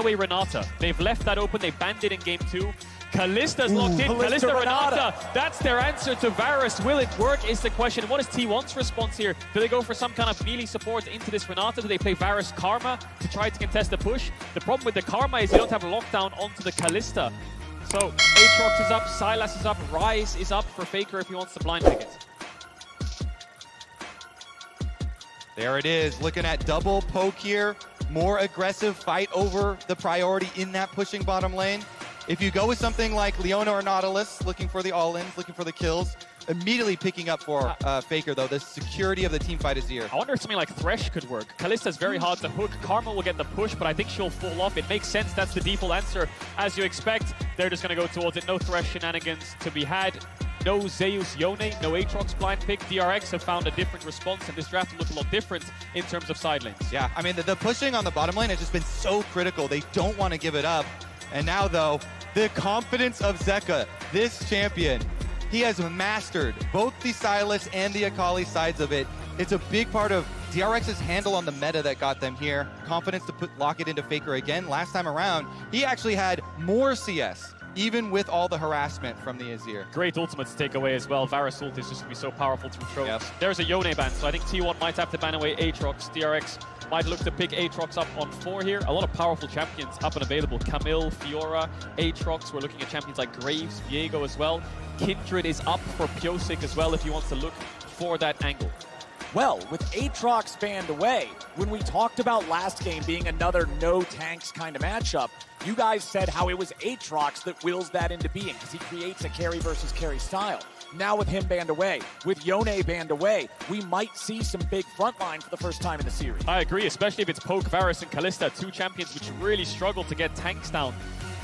away Renata. They've left that open. They banned it in game 2. Kalista's locked in. Kalista Renata. That's their answer to Varus. Will it work is the question. What is T1's response here? Do they go for some kind of melee support into this Renata? Do they play Varus Karma to try to contest the push? The problem with the Karma is you don't have a lockdown onto the Kalista. So Aatrox is up, Sylas is up, Ryze is up for Faker if he wants to blind pick it. There it is, looking at double poke here. More aggressive fight over the priority in that pushing bottom lane. If you go with something like Leona or Nautilus, looking for the all-ins, looking for the kills, immediately picking up for Faker, though. The security of the team fight is here. I wonder if something like Thresh could work. Kalista's very hard to hook. Karma will get the push, but I think she'll fall off. It makes sense. That's the default answer. As you expect, they're just going to go towards it. No Thresh shenanigans to be had. No Zeus Yone, no Aatrox blind pick. DRX have found a different response, and this draft will look a lot different in terms of side lanes. Yeah, I mean, the pushing on the bottom lane has just been so critical. They don't want to give it up. And now, though, the confidence of Zeka, this champion, he has mastered both the Sylas and the Akali sides of it. It's a big part of DRX's handle on the meta that got them here. Confidence to lock it into Faker again. Last time around, he actually had more CS, even with all the harassment from the Azir. Great ultimate to take away as well. Varus ult is just going to be so powerful through tropes. Yes. There's a Yone ban, so I think T1 might have to ban away Aatrox. DRX might look to pick Aatrox up on 4 here. A lot of powerful champions up and available. Camille, Fiora, Aatrox. We're looking at champions like Graves, Viego as well. Kindred is up for Pyosik as well if he wants to look for that angle. Well, with Aatrox banned away, when we talked about last game being another no tanks kind of matchup, you guys said how it was Aatrox that wills that into being because he creates a carry versus carry style. Now with him banned away, with Yone banned away, we might see some big frontline for the first time in the series. I agree, especially if it's Poke, Varus, and Kalista, two champions which really struggle to get tanks down.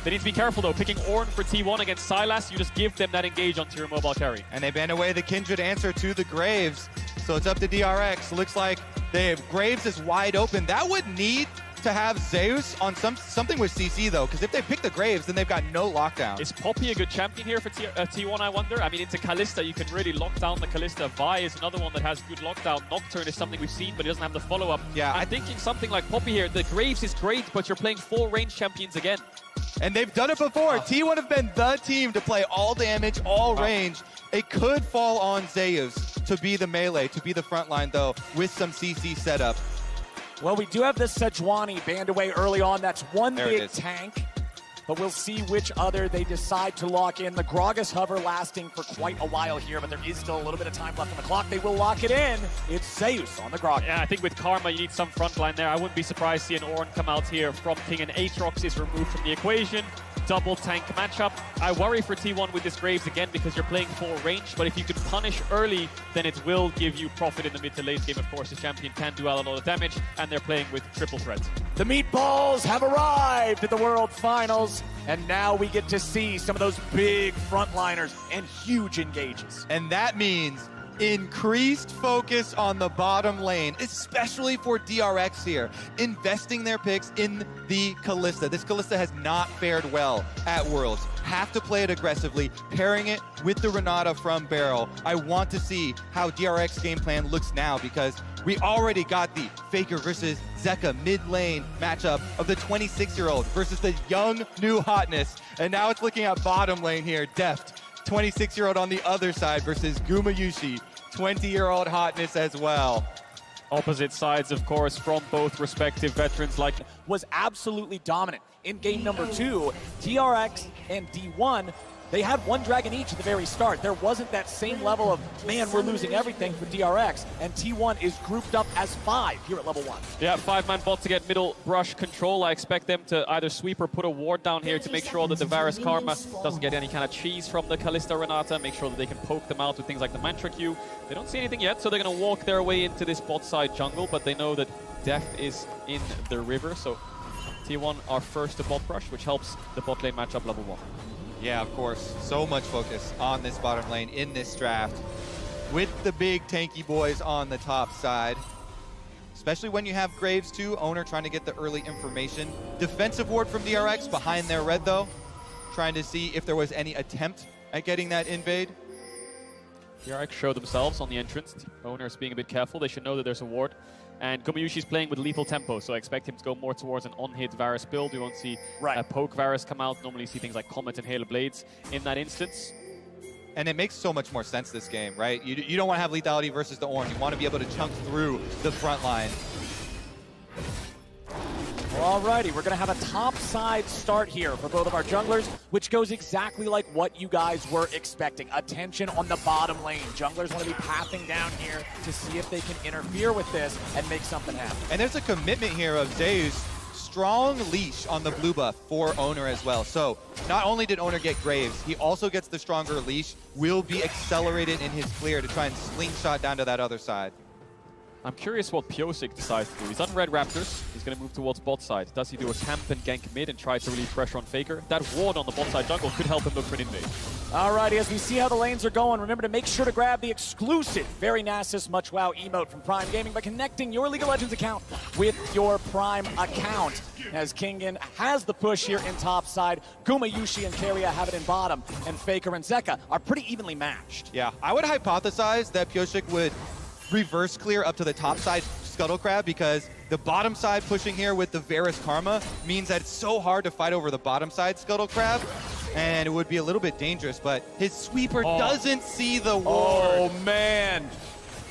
They need to be careful though. Picking Ornn for T1 against Sylas, you just give them that engage onto your mobile carry. And they ban away the Kindred answer to the Graves. So it's up to DRX. Looks like they have Graves is wide open. That would need to have Zeus on something with CC though, because if they pick the Graves, then they've got no lockdown. Is Poppy a good champion here for T1, I wonder? I mean, into Kalista, you can really lock down the Kalista. Vi is another one that has good lockdown. Nocturne is something we've seen, but he doesn't have the follow-up. Yeah, I'm thinking something like Poppy here. The Graves is great, but you're playing 4 range champions again. And they've done it before. T1 have been the team to play all damage, all range. It could fall on Zeus to be the melee, to be the front line, though, with some CC setup. Well, we do have the Sejuani banned away early on. That's one there big tank. But we'll see which other they decide to lock in. The Gragas hover lasting for quite a while here, but there is still a little bit of time left on the clock. They will lock it in. It's Zeus on the Gragas. Yeah, I think with Karma, you need some frontline there. I wouldn't be surprised to see an Ornn come out here from King, and Aatrox is removed from the equation. Double tank matchup. I worry for T1 with this Graves again because you're playing 4 range, but if you can punish early, then it will give you profit in the mid to late game. Of course, the champion can do a lot of damage, and they're playing with triple threat. The Meatballs have arrived at the World Finals, and now we get to see some of those big frontliners and huge engages. And that means increased focus on the bottom lane, especially for DRX here, investing their picks in the Kalista. This Kalista has not fared well at Worlds. Have to play it aggressively, pairing it with the Renata from Beryl. I want to see how DRX game plan looks now because we already got the Faker versus Zeka mid lane matchup of the 26-year-old versus the young new hotness. And now it's looking at bottom lane here, Deft. 26-year-old on the other side versus Gumayusi, 20-year-old hotness as well. Opposite sides, of course, from both respective veterans. Like was absolutely dominant. In game number 2, TRX and D1, they had 1 dragon each at the very start. There wasn't that same level of, man, we're losing everything for DRX, and T1 is grouped up as 5 here at level 1. Yeah, 5-man bot to get middle brush control. I expect them to either sweep or put a ward down here to make sure that the Varus Karma doesn't get any kind of cheese from the Kalista Renata, make sure that they can poke them out with things like the Mantra Q. They don't see anything yet, so they're going to walk their way into this bot side jungle, but they know that Deft is in the river, so T1 are first to bot brush, which helps the bot lane matchup level 1. Yeah, of course. So much focus on this bottom lane in this draft with the big tanky boys on the top side. Especially when you have Graves too, Owner trying to get the early information. Defensive ward from DRX behind their red though, trying to see if there was any attempt at getting that invade. DRX show themselves on the entrance. Owners being a bit careful. They should know that there's a ward. And Gumayusi's playing with lethal tempo, so I expect him to go more towards an on-hit Varus build. We won't see a poke Varus come out. Normally you see things like Comet and Halo Blades in that instance. And it makes so much more sense this game, right? You don't want to have lethality versus the Ornn. You want to be able to chunk through the front line. Alrighty, we're going to have a top-side start here for both of our junglers, which goes exactly like what you guys were expecting. Attention on the bottom lane. Junglers want to be pathing down here to see if they can interfere with this and make something happen. And there's a commitment here of Zeus. Strong leash on the blue buff for Oner as well. So not only did Oner get Graves, he also gets the stronger leash, will be accelerated in his clear to try and slingshot down to that other side. I'm curious what Pyosik decides to do. He's on Red Raptors. He's going to move towards bot side. Does he do a camp and gank mid and try to relieve pressure on Faker? That ward on the bot side jungle could help him look for an invade. Alrighty, as we see how the lanes are going, remember to make sure to grab the exclusive Very Nasus Much Wow emote from Prime Gaming by connecting your League of Legends account with your Prime account. As Kingen has the push here in top side, Gumayusi and Keria have it in bottom, and Faker and Zeka are pretty evenly matched. Yeah, I would hypothesize that Pyosik would reverse clear up to the top side Scuttle Crab, because the bottom side pushing here with the Varus Karma means that it's so hard to fight over the bottom side Scuttle Crab, and it would be a little bit dangerous, but his sweeper doesn't see the ward. Oh man,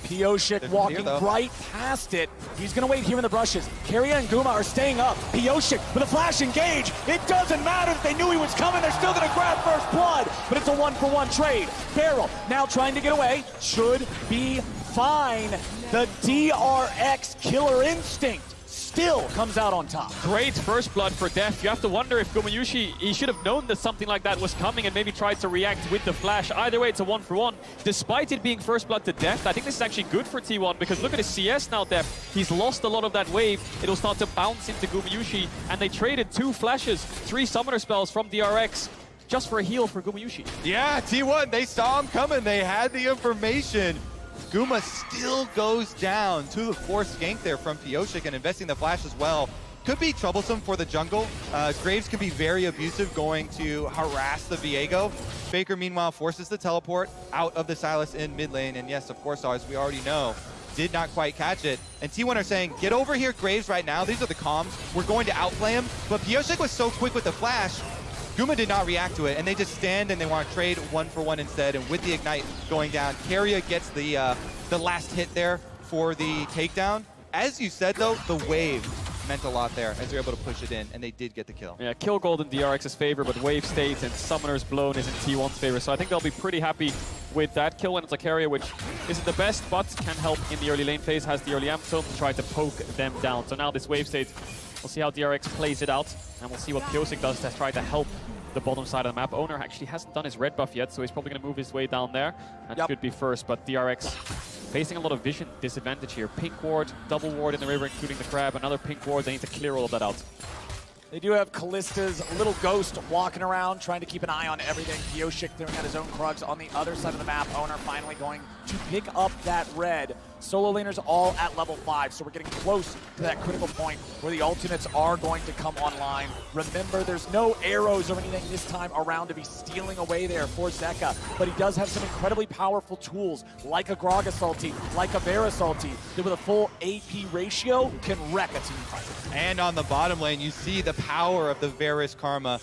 Pyosik walking right past it. He's gonna wait here in the brushes. Keria and Guma are staying up. Pyosik with a flash engage. It doesn't matter if they knew he was coming, they're still gonna grab first blood, but it's a 1-for-1 trade. Beryl now trying to get away, should be fine. The DRX Killer Instinct still comes out on top. Great first blood for Deft. You have to wonder if Gumayusi, he should have known that something like that was coming and maybe tried to react with the flash. Either way, it's a 1-for-1. Despite it being first blood to Deft, I think this is actually good for T1, because look at his CS now, Deft. He's lost a lot of that wave. It'll start to bounce into Gumayusi, and they traded 2 flashes, 3 summoner spells from DRX just for a heal for Gumayusi. Yeah, T1, they saw him coming. They had the information. Guma still goes down to the forced gank there from Pyosik, and investing the flash as well could be troublesome for the jungle. Graves can be very abusive, going to harass the Viego. Faker, meanwhile, forces the teleport out of the Sylas in mid lane, and yes, of course, as we already know, did not quite catch it. And T1 are saying, get over here, Graves, right now. These are the comms. We're going to outplay him. But Pyosik was so quick with the flash, Guma did not react to it, and they just stand and they want to trade 1-for-1 instead. And with the Ignite going down, Keria gets the last hit there for the takedown. As you said, though, the wave meant a lot there as they're able to push it in, and they did get the kill. Yeah, kill gold in DRX's favor, but wave states and Summoner's Blown is in T1's favor. So I think they'll be pretty happy with that kill when it's a Keria, which isn't the best, but can help in the early lane phase, has the early amp tome to try to poke them down. So now this wave state, we'll see how DRX plays it out, and we'll see what Pyosik does to try to help the bottom side of the map. Oner actually hasn't done his red buff yet, so he's probably going to move his way down there. That should be first, but DRX facing a lot of vision disadvantage here. Pink ward, double ward in the river, including the crab, another pink ward. They need to clear all of that out. They do have Kallista's little ghost walking around, trying to keep an eye on everything. Pyosik throwing out his own Krugs on the other side of the map. Oner finally going to pick up that red. Solo laners all at level 5, so we're getting close to that critical point where the ultimates are going to come online. Remember, there's no arrows or anything this time around to be stealing away there for Zeka, but he does have some incredibly powerful tools, like a Gragas ulti, like a Varus ulti, that with a full AP ratio can wreck a team fight. And on the bottom lane, you see the power of the Varus Karma,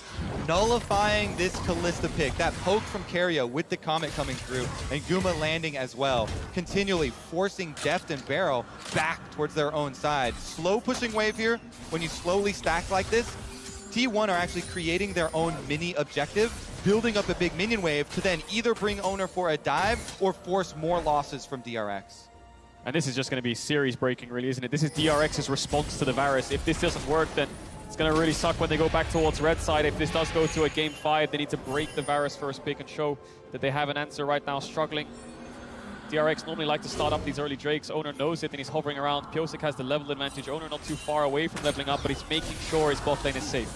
nullifying this Kalista pick. That poke from Keria with the Comet coming through, and Guma landing as well, continually forcing Deft and Beryl back towards their own side. Slow pushing wave here. When you slowly stack like this, T1 are actually creating their own mini objective, building up a big minion wave to then either bring Oner for a dive or force more losses from DRX. And this is just going to be series breaking, really, isn't it? This is DRX's response to the Varus. If this doesn't work, then it's going to really suck when they go back towards red side. If this does go to a game 5, they need to break the Varus first pick and show that they have an answer right now, struggling. DRX normally like to start up these early Drakes. Oner knows it, and he's hovering around. Pyosik has the level advantage. Oner not too far away from leveling up, but he's making sure his bot lane is safe.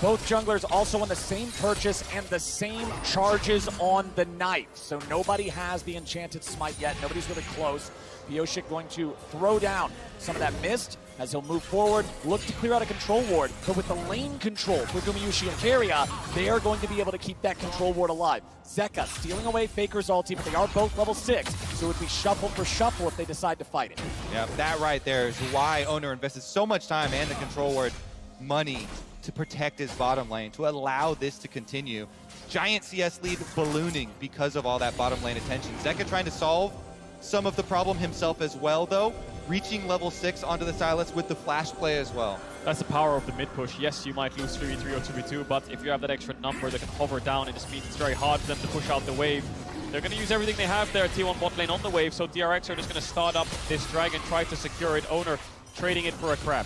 Both junglers also on the same purchase and the same charges on the knife. So nobody has the Enchanted Smite yet. Nobody's really close. Pyosik going to throw down some of that mist as he'll move forward, look to clear out a control ward. But with the lane control for Gumayusi and Keria, they are going to be able to keep that control ward alive. Zeka stealing away Faker's ulti, but they are both level 6, so it would be shuffle for shuffle if they decide to fight it. Yeah, that right there is why Oner invested so much time and the control ward money to protect his bottom lane, to allow this to continue. Giant CS lead ballooning because of all that bottom lane attention. Zeka trying to solve some of the problem himself as well, though, reaching level 6 onto the Sylas with the flash play as well. That's the power of the mid push. Yes, you might lose 3v3 or 2v2, but if you have that extra number that can hover down, it just means it's very hard for them to push out the wave. They're going to use everything they have there, T1 bot lane on the wave, so DRX are just going to start up this dragon, try to secure it. Oner trading it for a crab.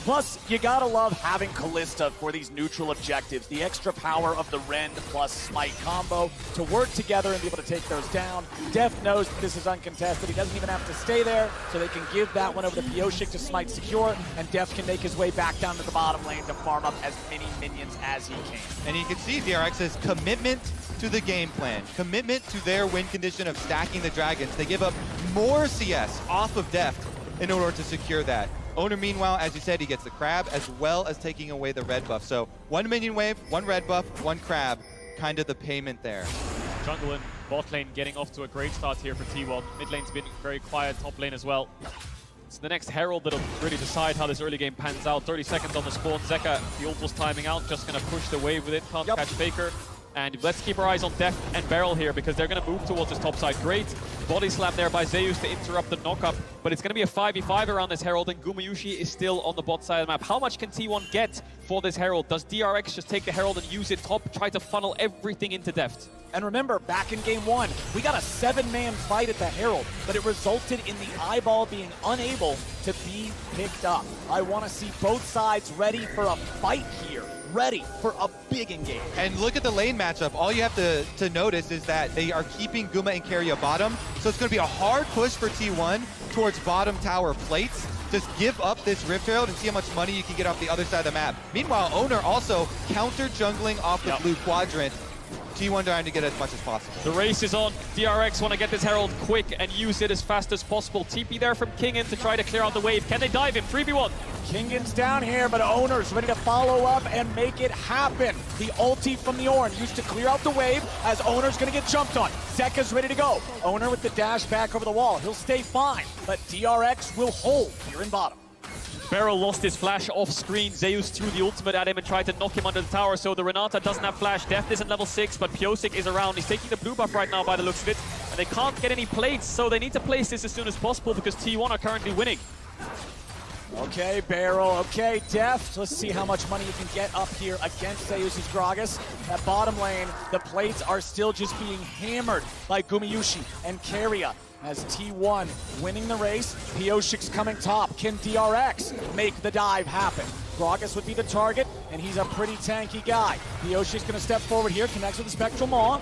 Plus, you gotta love having Kalista for these neutral objectives. The extra power of the Rend plus Smite combo to work together and be able to take those down. Deft knows that this is uncontested. He doesn't even have to stay there, so they can give that one over to Pyosik to Smite secure, and Deft can make his way back down to the bottom lane to farm up as many minions as he can. And you can see DRX's commitment to the game plan, commitment to their win condition of stacking the dragons. They give up more CS off of Deft in order to secure that. Oner, meanwhile, as you said, he gets the crab as well as taking away the red buff. So 1 minion wave, 1 red buff, 1 crab, kind of the payment there. Jungle and bot lane getting off to a great start here for T1. Mid lane's been very quiet, top lane as well. It's the next Herald that'll really decide how this early game pans out. 30 seconds on the spawn. Zeka, the ult was timing out, just gonna push the wave with it, can't catch Faker. And let's keep our eyes on Deft and Beryl here because they're going to move towards this top side. Great body slam there by Zeus to interrupt the knockup, but it's going to be a 5v5 around this Herald, and Gumayusi is still on the bot side of the map. How much can T1 get for this Herald? Does DRX just take the Herald and use it top, try to funnel everything into Deft? And remember, back in game 1, we got a 7-man fight at the Herald, but it resulted in the eyeball being unable to be picked up. I want to see both sides ready for a fight here. Ready for a big engage. And look at the lane matchup. All you have to notice is that they are keeping Guma and Keria bottom. So it's going to be a hard push for T1 towards bottom tower plates. Just give up this Rift Herald and see how much money you can get off the other side of the map. Meanwhile, Oner also counter jungling off the blue quadrant. T1 trying to get as much as possible. The race is on. DRX want to get this Herald quick and use it as fast as possible. TP there from Kingen to try to clear out the wave. Can they dive him? 3v1. Kingen's down here, but Oner's ready to follow up and make it happen. The ulti from the Ornn used to clear out the wave as Oner's going to get jumped on. Zeka's ready to go. Oner with the dash back over the wall. He'll stay fine, but DRX will hold here in bottom. Beryl lost his flash off screen. Zeus threw the ultimate at him and tried to knock him under the tower, so the Renata doesn't have flash. Deft isn't level 6, but Pyosik is around. He's taking the blue buff right now by the looks of it, and they can't get any plates, so they need to place this as soon as possible because T1 are currently winning. Okay, Beryl. Okay, Deft. Let's see how much money you can get up here against Zeus' Gragas. That bottom lane, the plates are still just being hammered by Gumayusi and Keria. As T1 winning the race, Pyosik's coming top. Can DRX make the dive happen? Gragas would be the target, and he's a pretty tanky guy. Pyosik's going to step forward here, connects with the Spectral Maw,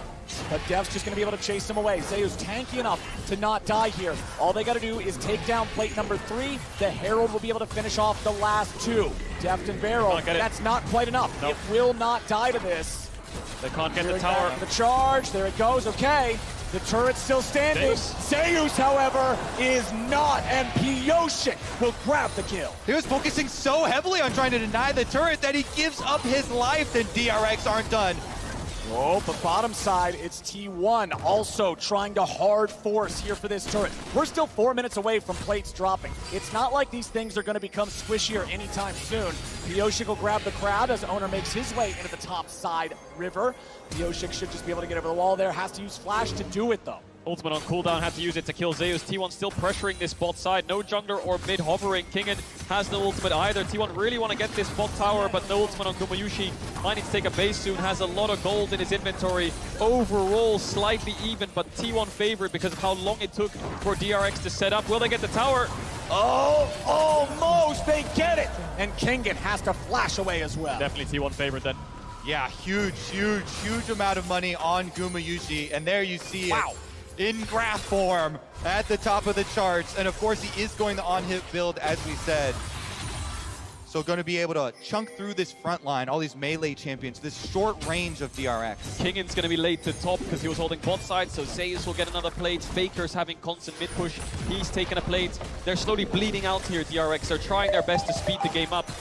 but Deft's just going to be able to chase him away. Zeus tanky enough to not die here. All they got to do is take down plate number 3. The Herald will be able to finish off the last 2. Deft and Beryl, that's not quite enough. Nope. It will not die to this. They can't get the tower. The charge, there it goes, okay. The turret's still standing. Zeus, however, is not, and Pyosik will grab the kill. He was focusing so heavily on trying to deny the turret that he gives up his life, and DRX aren't done. Oh, but bottom side, it's T1 also trying to hard force here for this turret. We're still 4 minutes away from plates dropping. It's not like these things are going to become squishier anytime soon. Pyosik will grab the crowd as Oner makes his way into the top side river. Pyosik should just be able to get over the wall there. Has to use flash to do it, though. Ultimate on cooldown, had to use it to kill Zeus. T1 still pressuring this bot side. No jungler or mid hovering. Kingen has no ultimate either. T1 really want to get this bot tower, but no ultimate on Gumayusi. Might need to take a base soon. Has a lot of gold in his inventory. Overall, slightly even, but T1 favorite because of how long it took for DRX to set up. Will they get the tower? Oh, almost! They get it! And Kingen has to flash away as well. Definitely T1 favorite then. Yeah, huge amount of money on Gumayusi, and there you see it. In graph form at the top of the charts. And of course, he is going the on-hit build, as we said. So going to be able to chunk through this front line, all these melee champions, this short range of DRX. Kingan's going to be late to top because he was holding bot side, so Zeus will get another plate. Faker's having constant mid push. He's taken a plate. They're slowly bleeding out here, DRX. They're trying their best to speed the game up.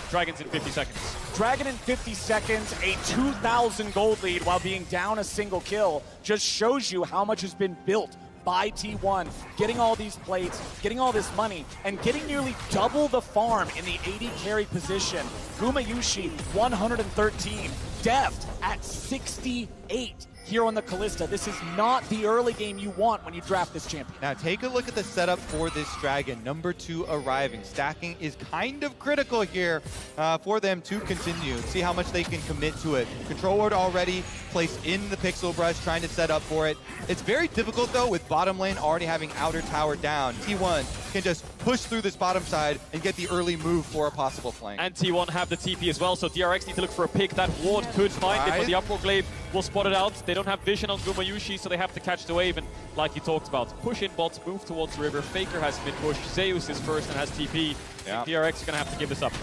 Dragon's in 50 seconds. Dragon in 50 seconds, a 2,000 gold lead while being down a single kill, just shows you how much has been built by T1, getting all these plates, getting all this money, and getting nearly double the farm in the AD carry position. Gumayusi, 113. Deft at 68 here on the Kalista. This is not the early game you want when you draft this champion. Now take a look at the setup for this Dragon. Number 2 arriving. Stacking is kind of critical here for them to continue. See how much they can commit to it. Control ward already placed in the Pixel Brush, trying to set up for it. It's very difficult though with bottom lane already having outer tower down. T1 can just push through this bottom side and get the early move for a possible flank. And T1 have the TP as well, so DRX need to look for a pick. That ward could find it, but the Uproar Glaive will spot it out. They don't have vision on Gumayusi, so they have to catch the wave. And like you talked about, push in bots, move towards river. Faker has mid push. Zeus is first and has TP. Yeah. DRX are going to have to give this up.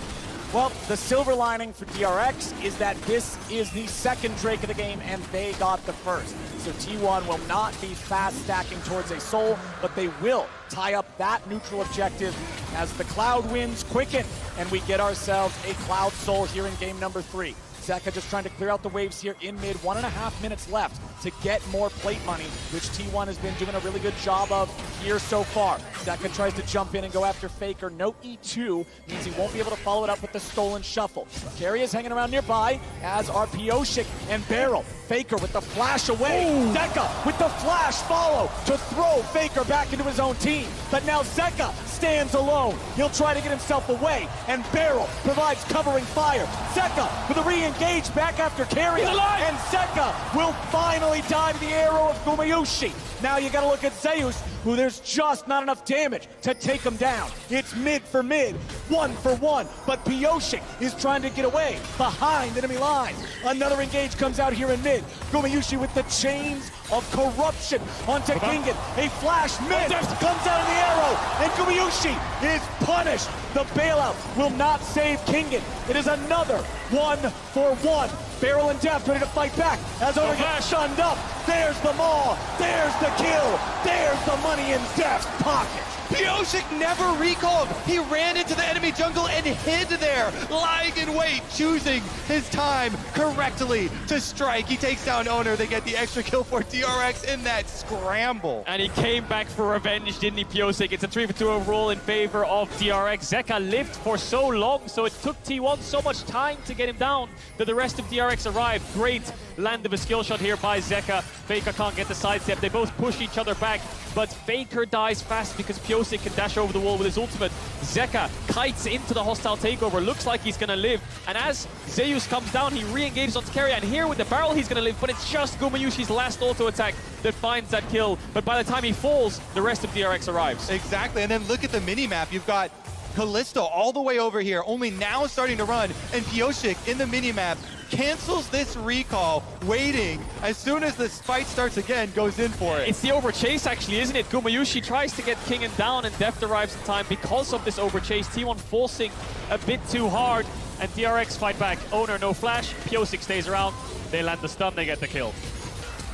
Well, the silver lining for DRX is that this is the second Drake of the game, and they got the first. So T1 will not be fast stacking towards a soul, but they will tie up that neutral objective as the Cloud winds quicken, and we get ourselves a Cloud Soul here in game number 3. Zeka just trying to clear out the waves here in mid. 1.5 minutes left to get more plate money, which T1 has been doing a really good job of here so far. Zeka tries to jump in and go after Faker. No E2 means he won't be able to follow it up with the stolen shuffle. Carry is hanging around nearby, as are Pyosik and Beryl. Faker with the flash away. Zeka with the flash follow to throw Faker back into his own team. But now Zeka stands alone. He'll try to get himself away, and Beryl provides covering fire. Zeka with a re-engage back after Carrier, and Zeka will finally die to the arrow of Gumayusi. Now you gotta look at Zeus, who there's just not enough damage to take him down. It's mid for mid, 1 for 1, but Pyosik is trying to get away behind enemy lines. Another engage comes out here in mid. Gumayusi with the chains of corruption onto Kingan. A flash mid comes out of the arrow, and Gumayusi is punished. The bailout will not save Kingan. It is another 1 for 1. Beryl and Deft ready to fight back as Oner gets shunned up. There's the maul. There's the kill. There's the money in Deft's pocket. Pyosik never recalled. He ran into the enemy jungle and hid there, lying in wait, choosing his time correctly to strike. He takes down Oner. They get the extra kill for DRX in that scramble. And he came back for revenge, didn't he, Pyosik? It's a 3-for-2 overall in favor of DRX. Zeka lived for so long, so it took T1 so much time to get him down that the rest of DRX arrived. Great land of a skill shot here by Zeka. Faker can't get the sidestep. They both push each other back, but Faker dies fast because Pyosik can dash over the wall with his ultimate. Zeka kites into the hostile takeover, looks like he's gonna live, and as Zeus comes down, he re-engages onto Carrier, and here with the barrel he's gonna live, but it's just Gumayusi's last auto attack that finds that kill. But by the time he falls, the rest of DRX arrives. Exactly, and then look at the mini-map. You've got Kalista all the way over here, only now starting to run, and Pyosik in the mini-map cancels this recall, waiting. As soon as this fight starts again, goes in for it. It's the overchase actually, isn't it? Gumayusi tries to get Kingan down, and Deft arrives in time because of this overchase. T1 forcing a bit too hard, and DRX fight back. Oner no flash, Pyosik stays around. They land the stun, they get the kill.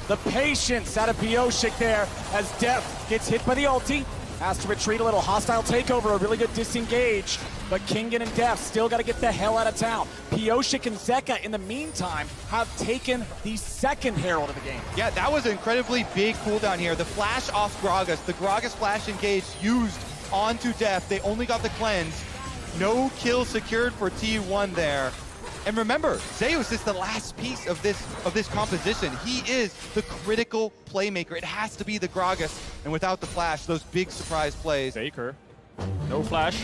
The patience out of Pyosik there as Deft gets hit by the ulti. Has to retreat a little. Hostile takeover, a really good disengage. But Kingan and Deft still got to get the hell out of town. Pyosik and Zeka, in the meantime, have taken the second Herald of the game. Yeah, that was an incredibly big cooldown here. The flash off Gragas, the Gragas flash engage used onto Deft. They only got the cleanse. No kill secured for T1 there. And remember, Zeus is the last piece of this composition. He is the critical playmaker. It has to be the Gragas, and without the flash, those big surprise plays. Faker, no flash.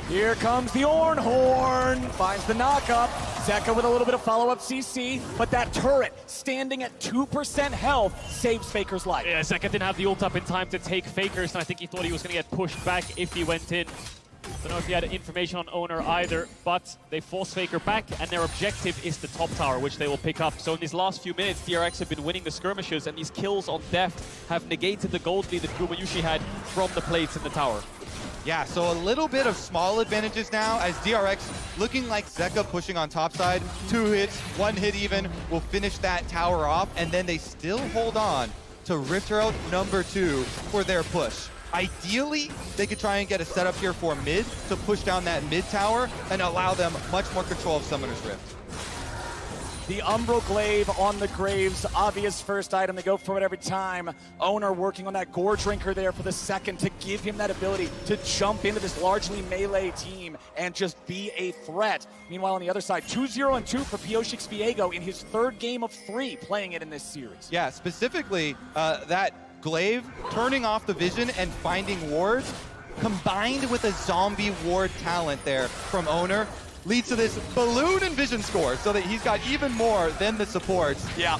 Here comes the Ornhorn, finds the knockup. Zeka with a little bit of follow-up CC, but that turret standing at 2% health saves Faker's life. Yeah, Zeka didn't have the ult up in time to take Faker's, and I think he thought he was going to get pushed back if he went in. Don't know if he had information on Oner either, but they force Faker back, and their objective is the top tower, which they will pick up. So in these last few minutes, DRX have been winning the skirmishes, and these kills on Deft have negated the gold lead that Gumayusi had from the plates in the tower. Yeah, so a little bit of small advantages now as DRX looking like Zeka pushing on top side. 2 hits, 1 hit even will finish that tower off, and then they still hold on to Rift Herald #2 for their push. Ideally, they could try and get a setup here for mid to push down that mid tower and allow them much more control of Summoner's Rift. The Umbral Glaive on the Graves, obvious first item. They go for it every time. Owner working on that Gore Drinker there for the second to give him that ability to jump into this largely melee team and just be a threat. Meanwhile, on the other side, 2-0-2 for Pyosik Viego in his 3rd game of 3 playing it in this series. Yeah, specifically that Glaive turning off the vision and finding wards combined with a zombie ward talent there from Owner leads to this balloon and vision score so that he's got even more than the supports. Yeah.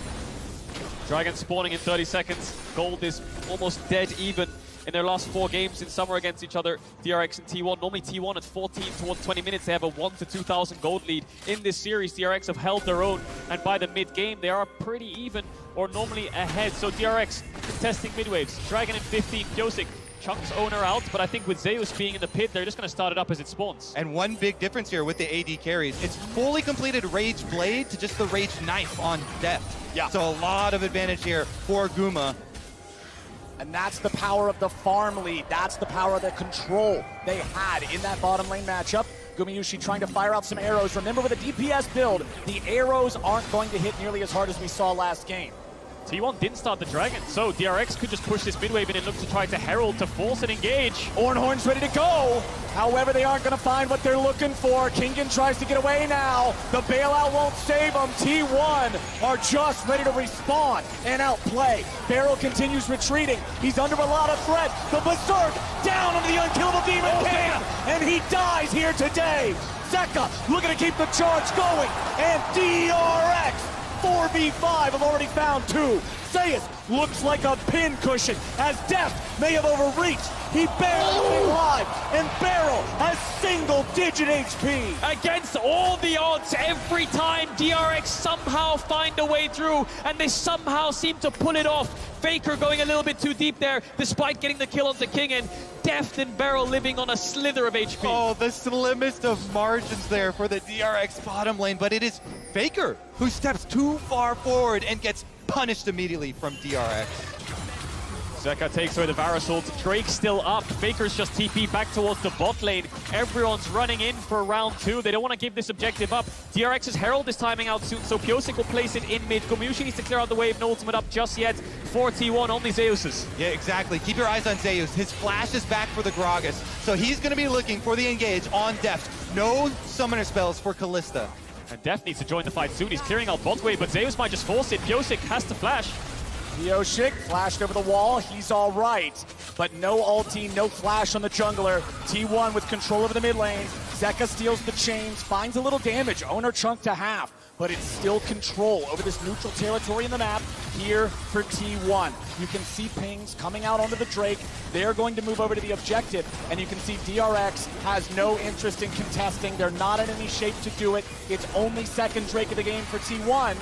Dragon spawning in 30 seconds. Gold is almost dead even in their last 4 games in summer against each other, DRX and T1. Normally T1 at 14 towards 20 minutes, they have a 1 to 2,000 gold lead. In this series, DRX have held their own, and by the mid-game, they are pretty even or normally ahead. So DRX contesting mid-waves. Dragon in 15, Pyosik chunks Owner out, but I think with Zeus being in the pit, they're just going to start it up as it spawns. And one big difference here with the AD carries, it's fully completed Rage Blade to just the Rage Knife on Deft. Yeah. So a lot of advantage here for Guma. And that's the power of the farm lead. That's the power of the control they had in that bottom lane matchup. Gumayusi trying to fire out some arrows. Remember, with a DPS build, the arrows aren't going to hit nearly as hard as we saw last game. T1 didn't start the Dragon, so DRX could just push this mid-wave in and look to try to Herald to force an engage. Ornhorn's ready to go. However, they aren't going to find what they're looking for. Kingen tries to get away now. The bailout won't save them. T1 are just ready to respawn and outplay. Beryl continues retreating. He's under a lot of threat. The Berserk down into the unkillable Demon King, and he dies here today. Zeka looking to keep the charge going, and DRX 4v5 have already found 2. Zeus looks like a pin cushion as Deft may have overreached. He barely stayed alive, and Beryl has single-digit HP. Against all the odds, every time DRX somehow find a way through, and they somehow seem to pull it off. Faker going a little bit too deep there, despite getting the kill onto Kingen. Deft and Beryl living on a slither of HP. Oh, the slimmest of margins there for the DRX bottom lane, but it is Faker who steps too far forward and gets punished immediately from DRX. Zeka takes away the Varus ult. Drake's still up. Faker's just TP back towards the bot lane. Everyone's running in for round 2. They don't want to give this objective up. DRX's Herald is timing out soon, so Pyosik will place it in mid. Gumayusi needs to clear out the wave. No ultimate up just yet. 4T1, only Zeus's. Yeah, exactly. Keep your eyes on Zeus. His flash is back for the Gragas, so he's going to be looking for the engage on Deft. No summoner spells for Kalista. And Deft needs to join the fight soon. He's clearing out bot wave, but Zeus might just force it. Pyosik has to flash. Pyosik flashed over the wall, he's all right. But no ulti, no flash on the jungler. T1 with control over the mid lane. Zeka steals the chains, finds a little damage. Owner chunked to half, but it's still control over this neutral territory in the map here for T1. You can see pings coming out onto the Drake. They're going to move over to the objective, and you can see DRX has no interest in contesting. They're not in any shape to do it. It's only second Drake of the game for T1.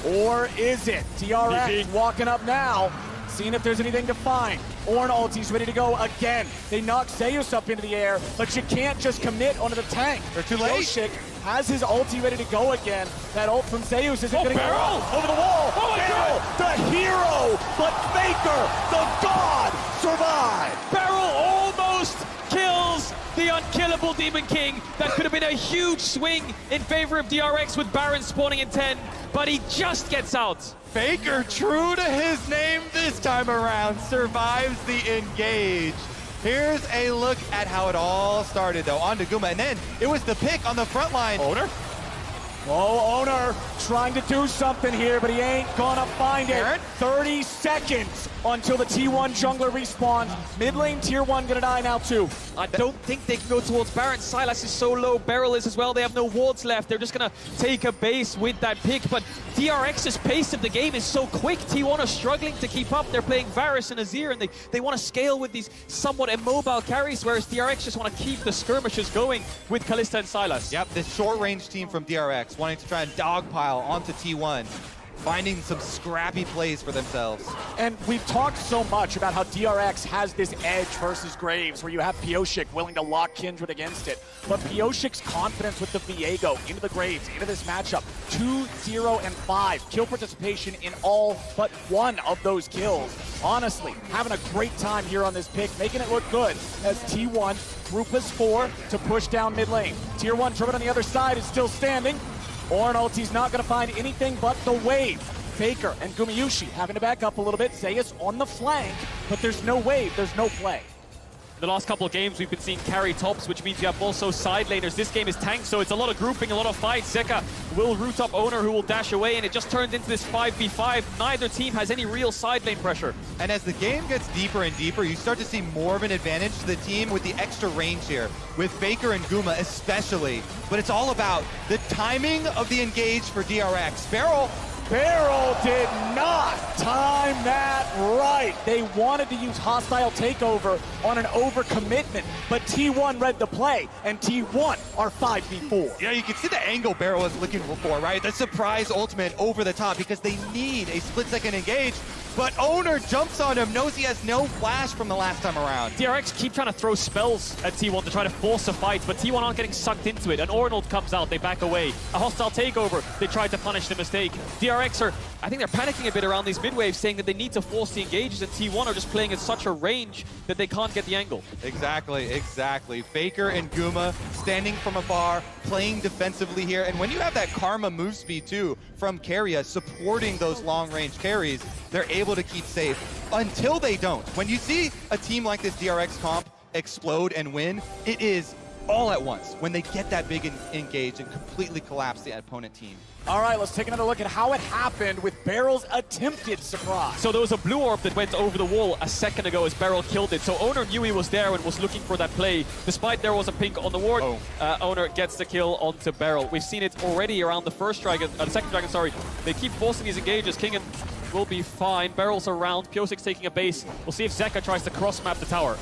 Or is it? DRX walking up now, seeing if there's anything to find. Ornn ulti's ready to go again. They knock Zeus up into the air, but you can't just commit onto the tank. They're too late. Pyosik has his ulti ready to go again. That ult from Zeus isn't going to Beryl! go over the wall. Oh my Beryl, the hero, but Faker, the god, survived. Beryl almost kills the unkillable Demon King. That could have been a huge swing in favor of DRX with Baron spawning in 10, but he just gets out. Faker, true to his name this time around, survives the engage. Here's a look at how it all started, though, onto Guma, and then it was the pick on the front line. Owner? Oh, Owner trying to do something here, but he ain't gonna find it. Baron? 30 seconds until the T1 jungler respawns. Mid lane tier 1 gonna die now too. I don't think they can go towards Baron. Sylas is so low, Beryl is as well. They have no wards left. They're just gonna take a base with that pick, but DRX's pace of the game is so quick. T1 are struggling to keep up. They're playing Varus and Azir, and they want to scale with these somewhat immobile carries, whereas DRX just want to keep the skirmishes going with Kalista and Sylas. Yep, this short-range team from DRX wanting to try and dogpile onto T1. finding some scrappy plays for themselves. And we've talked so much about how DRX has this edge versus Graves, where you have Pyosik willing to lock Kindred against it. But Piosik's confidence with the Viego into the Graves, into this matchup, 2, 0, and 5. Kill participation in all but one of those kills. Honestly, having a great time here on this pick, making it look good as T1 group as 4 to push down mid lane. Tier 1 Trivet on the other side is still standing. Ornn ulti's not going to find anything but the wave. Faker and Gumayusi having to back up a little bit. Zeus on the flank, but there's no wave, there's no play. The last couple of games, we've been seeing carry tops, which means you have also side laners. This game is tank, so it's a lot of grouping, a lot of fights. Zeka will root up Oner, who will dash away, and it just turns into this 5v5. Neither team has any real side lane pressure. And as the game gets deeper and deeper, you start to see more of an advantage to the team with the extra range here, with Faker and Guma especially. But it's all about the timing of the engage for DRX. Beryl did not time that right. They wanted to use hostile takeover on an overcommitment, but T1 read the play, and T1 are 5v4. Yeah, you can see the angle Beryl was looking for, right? The surprise ultimate over the top because they need a split-second engage, but Oner jumps on him, knows he has no flash from the last time around. DRX keep trying to throw spells at T1 to try to force a fight, but T1 aren't getting sucked into it. An Ornn comes out, they back away. A hostile takeover, they tried to punish the mistake. DRX are, I think they're panicking a bit around these mid-waves, saying that they need to force the engages, and T1 are just playing at such a range that they can't get the angle. Exactly. Faker and Guma standing from afar, playing defensively here, and when you have that Karma move speed too from Keria supporting those long-range carries, they're able to keep safe until they don't. When you see a team like this DRX comp explode and win, it is all at once when they get that big engage and completely collapse the opponent team. All right, let's take another look at how it happened with Beryl's attempted surprise. So there was a blue orb that went over the wall a second ago as Beryl killed it. So Oner knew he was there and was looking for that play. Despite there was a pink on the ward, Oner gets the kill onto Beryl. We've seen it already around the second dragon, sorry. They keep forcing these engages. Kingen will be fine. Beryl's around. Piosik's taking a base. We'll see if Zeka tries to cross-map the tower.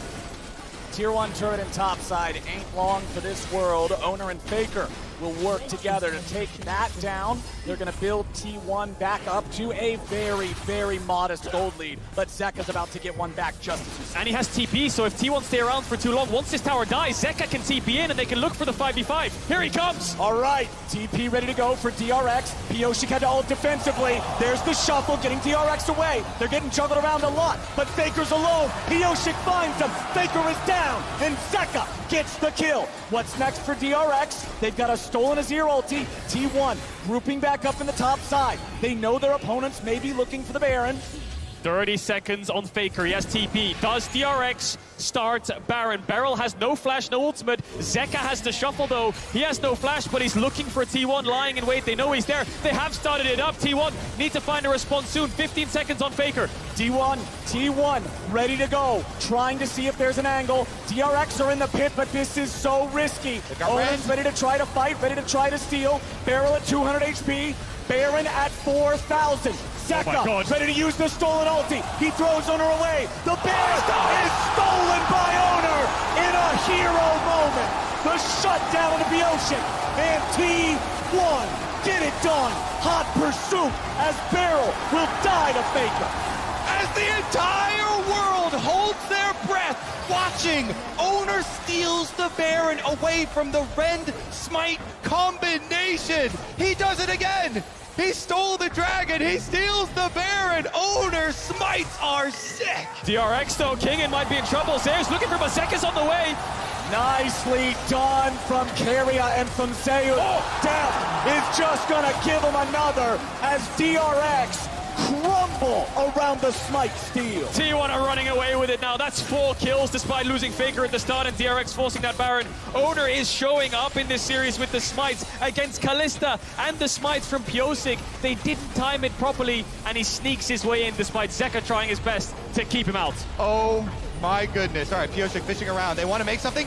Tier 1 turret and topside ain't long for this world. Oner and Faker will work together to take that down. They're going to build T1 back up to a very, very modest gold lead. But Zeka's about to get one back just as you said. And he has TP, so if T1 stay around for too long, once this tower dies, Zeka can TP in and they can look for the 5v5. Here he comes! All right, TP ready to go for DRX. Pyosik had to ult defensively. There's the shuffle, getting DRX away. They're getting juggled around a lot, but Faker's alone. Pyosik finds him. Faker is down, and Zeka gets the kill. What's next for DRX? They've got a stolen Azir ulti. T1 grouping back up in the top side. They know their opponents may be looking for the Baron. 30 seconds on Faker, he has TP. Does DRX start Baron? Beryl has no flash, no ultimate. Zeka has the shuffle though. He has no flash, but he's looking for T1 lying in wait. They know he's there. They have started it up. T1 need to find a response soon. 15 seconds on Faker. T1 ready to go. Trying to see if there's an angle. DRX are in the pit, but this is so risky. Owen's ready to try to fight, ready to try to steal. Beryl at 200 HP. Baron at 4,000. Zeka ready to use the stolen ulti. He throws Oner away. The Baron is stolen by Oner in a hero moment. The shutdown of Pyosik. And T1 get it done. Hot pursuit as Beryl will die to Faker. As the entire world holds their breath, watching, Oner steals the Baron away from the Rend Smite combination. He does it again. He stole the dragon. He steals the Baron. Oner smites are sick. DRX though, Kingen might be in trouble. Zeus looking for Zeka's on the way. Nicely done from Keria and from Zeus. Death is just gonna give him another as DRX crumble around the Smite steal. T1 are running away with it now. That's 4 kills despite losing Faker at the start and DRX forcing that Baron. Oner is showing up in this series with the smites against Kalista and the smites from Pyosik. They didn't time it properly and he sneaks his way in despite Zeka trying his best to keep him out. Oh my goodness. All right, Pyosik fishing around. They want to make something?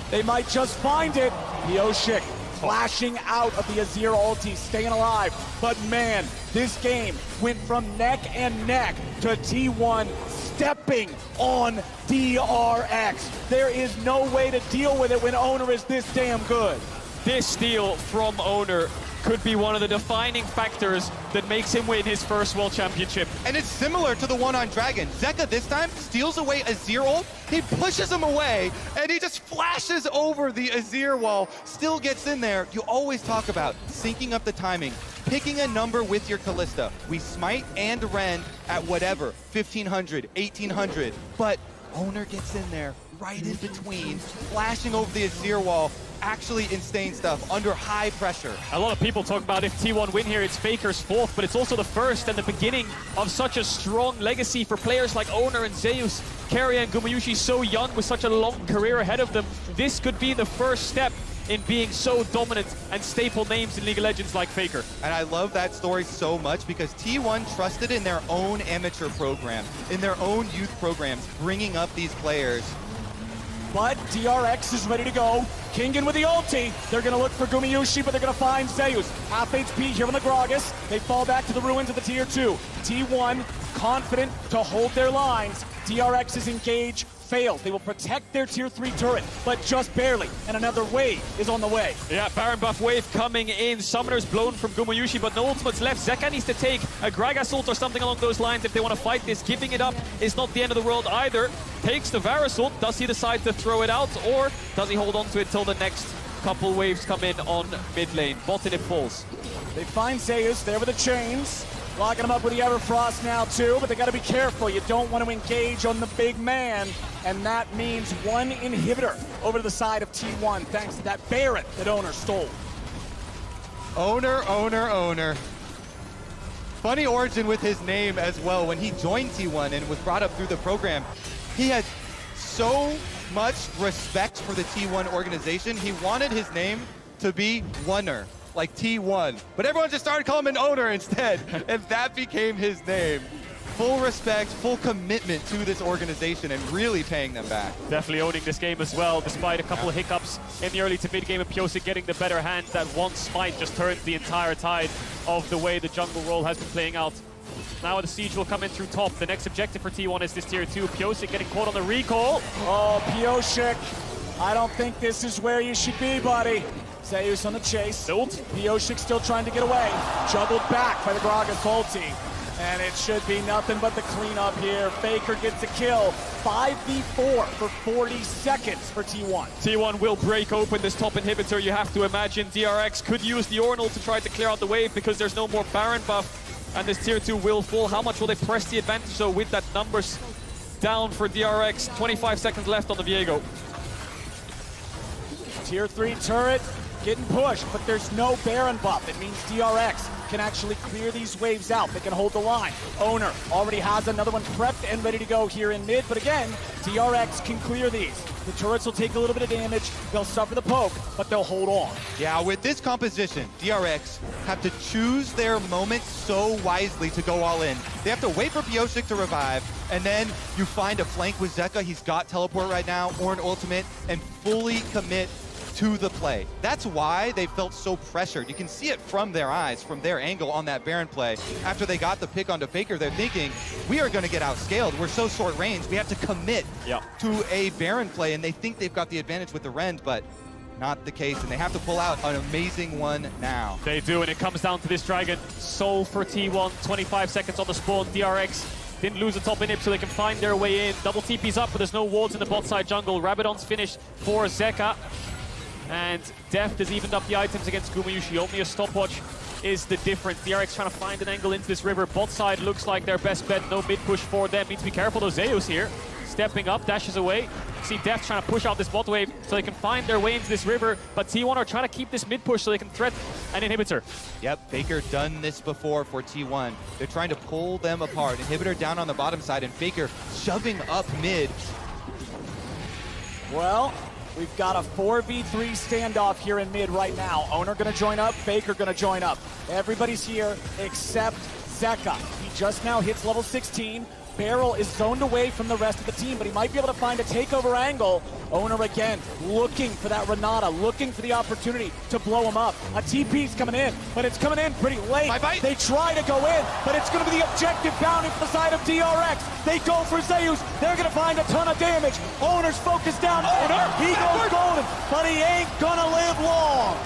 They might just find it. Pyosik flashing out of the Azir ulti, staying alive. But man, this game went from neck and neck to T1 stepping on DRX. There is no way to deal with it when Oner is this damn good. This steal from Oner could be one of the defining factors that makes him win his first World Championship. And it's similar to the one on Dragon. Zeka this time steals away Azir ult, he pushes him away, and he just flashes over the Azir wall, still gets in there. You always talk about syncing up the timing, picking a number with your Kalista. We smite and rend at whatever, 1500, 1800, but Oner gets in there right in between, flashing over the Azir wall, actually insane stuff under high pressure. A lot of people talk about if T1 win here, it's Faker's fourth, but it's also the first and the beginning of such a strong legacy for players like Oner and Zeus. Keria and Gumayusi so young with such a long career ahead of them. This could be the first step in being so dominant and staple names in League of Legends like Faker. And I love that story so much because T1 trusted in their own amateur program, in their own youth programs, bringing up these players. But DRX is ready to go. Kingen with the ulti. They're going to look for Gumayusi, but they're going to find Zeus. Half HP here on the Gragas. They fall back to the ruins of the tier 2. T1 confident to hold their lines. DRX's engage fails. They will protect their tier 3 turret, but just barely. And another wave is on the way. Yeah, Baron buff wave coming in. Summoner's blown from Gumayusi, but no ultimates left. Zeka needs to take a Gragas ult or something along those lines if they want to fight this. Giving it up is not the end of the world either. Takes the Varus ult. Does he decide to throw it out, or does he hold on to it till the next couple waves come in on mid lane? Bot and it falls. They find Zeus there with the chains. Locking him up with the Everfrost now too, but they got to be careful. You don't want to engage on the big man, and that means one inhibitor over to the side of T1 thanks to that Baron that Oner stole. Oner. Funny origin with his name as well. When he joined T1 and was brought up through the program, he had so much respect for the T1 organization. He wanted his name to be Oner, like T1. But everyone just started calling him Oner instead, and that became his name. Full respect, full commitment to this organization, and really paying them back. Definitely owning this game as well, despite a couple of hiccups in the early to mid game of Pyosik getting the better hand. That one smite just turned the entire tide of the way the jungle role has been playing out. Now the siege will come in through top. The next objective for T1 is this tier 2. Pyosik getting caught on the recall. Oh, Pyosik, I don't think this is where you should be, buddy. Zeus on the chase. Pyosik still trying to get away. Juggled back by the Gragas ulti. And it should be nothing but the cleanup here. Faker gets a kill. 5v4 for 40 seconds for T1. T1 will break open this top inhibitor. You have to imagine DRX could use the Ornal to try to clear out the wave because there's no more Baron buff. And this tier 2 will fall. How much will they press the advantage? So with that numbers down for DRX. 25 seconds left on the Viego. Tier 3 turret getting pushed, but there's no Baron buff. It means DRX can actually clear these waves out. They can hold the line. Oner already has another one prepped and ready to go here in mid, but again, DRX can clear these. The turrets will take a little bit of damage. They'll suffer the poke, but they'll hold on. Yeah, with this composition, DRX have to choose their moment so wisely to go all in. They have to wait for Pyosik to revive, and then you find a flank with Zeka. He's got teleport right now, or an ultimate, and fully commit to the play. That's why they felt so pressured. You can see it from their eyes, from their angle on that Baron play. After they got the pick onto Faker, they're thinking, we are going to get outscaled. We're so short range. We have to commit to a Baron play, and they think they've got the advantage with the Rend, but not the case, and they have to pull out an amazing one now. They do, and it comes down to this Dragon. Soul for T1, 25 seconds on the spawn. DRX didn't lose the top inhib, so they can find their way in. Double TP's up, but there's no wards in the bot side jungle. Rabadon's finished for Zeka. And Deft has evened up the items against Gumayusi. Only a stopwatch is the difference. DRX trying to find an angle into this river. Bot side looks like their best bet. No mid push for them. Need to be careful though. Zeus here. Stepping up, dashes away. See Deft trying to push out this bot wave so they can find their way into this river. But T1 are trying to keep this mid push so they can threat an inhibitor. Yep, Faker done this before for T1. They're trying to pull them apart. Inhibitor down on the bottom side, and Faker shoving up mid. Well, we've got a 4v3 standoff here in mid right now. Oner gonna join up, Faker gonna join up. Everybody's here except Zeka. He just now hits level 16. Beryl is zoned away from the rest of the team, but he might be able to find a takeover angle. Oner again, looking for that Renata, looking for the opportunity to blow him up. A TP's coming in, but it's coming in pretty late. They try to go in, but it's going to be the objective bounding for the side of DRX. They go for Zeus. They're going to find a ton of damage. Oner's focused down. He goes golden, but he ain't going to live long.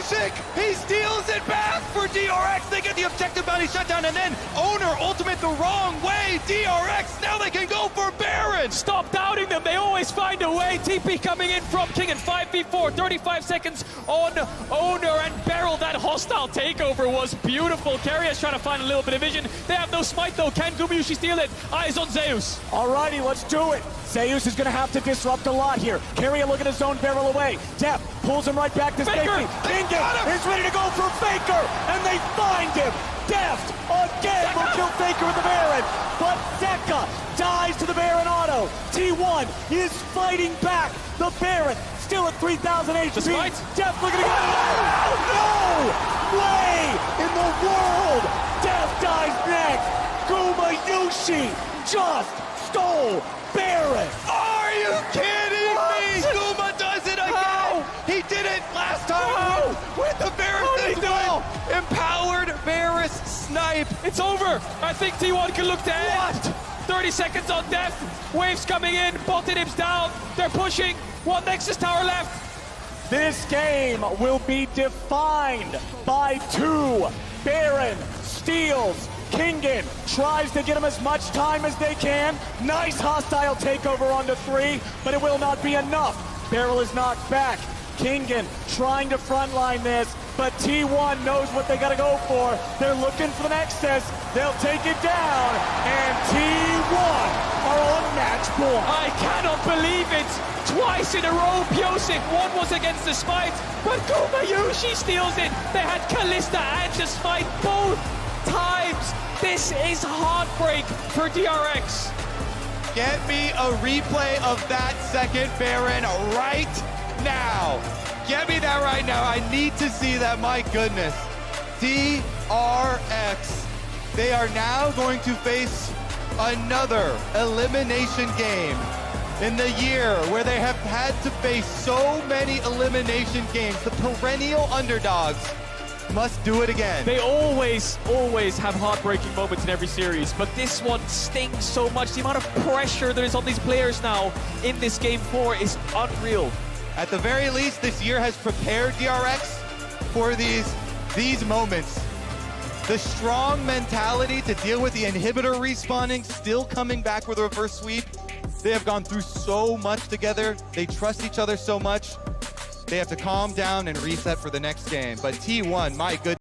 Music! He steals it back for DRX. They get the objective bounty shutdown, and then Owner ultimate the wrong way. DRX, now they can go for Baron. Stop doubting them. They always find a way. TP coming in from King in 5v4. 35 seconds on Owner and Beryl. That hostile takeover was beautiful. Keria trying to find a little bit of vision. They have no smite though. Can Gumayusi steal it? Eyes on Zeus. Alrighty, let's do it. Zeus is going to have to disrupt a lot here. Keria looking to zone Beryl away. Deft pulls him right back to Faker! safety. Ingen is ready to go for Faker, and they find him. Deft again will kill Faker with the Baron, but Zeka dies to the Baron auto. T1 is fighting back. The Baron still at 3,000 HP. Deft looking to go. No way in the world. Deft dies next. Gumayusi just stole Baron. Are you kidding me? Guma does it again. He did it last time with the Varus as well. Empowered Varus snipe. It's over. I think T1 can look to end. 30 seconds on Deft. Waves coming in. Botanips down. They're pushing. One Nexus tower left. This game will be defined by two. Baron steals. Kingen tries to get him as much time as they can. Nice hostile takeover onto 3, but it will not be enough. Beryl is knocked back. Kingen trying to frontline this, but T1 knows what they gotta go for. They're looking for the Nexus. They'll take it down, and T1 are on match point. I cannot believe it. Twice in a row, Pyosik. One was against the Smite, but Gumayusi steals it. They had Kalista and the Smite both times. This is heartbreak for DRX. Get me a replay of that second Baron right now. Get me that right now. I need to see that. My goodness. DRX. They are now going to face another elimination game in the year where they have had to face so many elimination games. The perennial underdogs must do it again. They always have heartbreaking moments in every series, but this one stings so much. The amount of pressure that is on these players now in this Game 4 is unreal. At the very least, this year has prepared DRX for these moments. The strong mentality to deal with the inhibitor respawning, still coming back with a reverse sweep. They have gone through so much together. They trust each other so much. They have to calm down and reset for the next game. But T1, my goodness.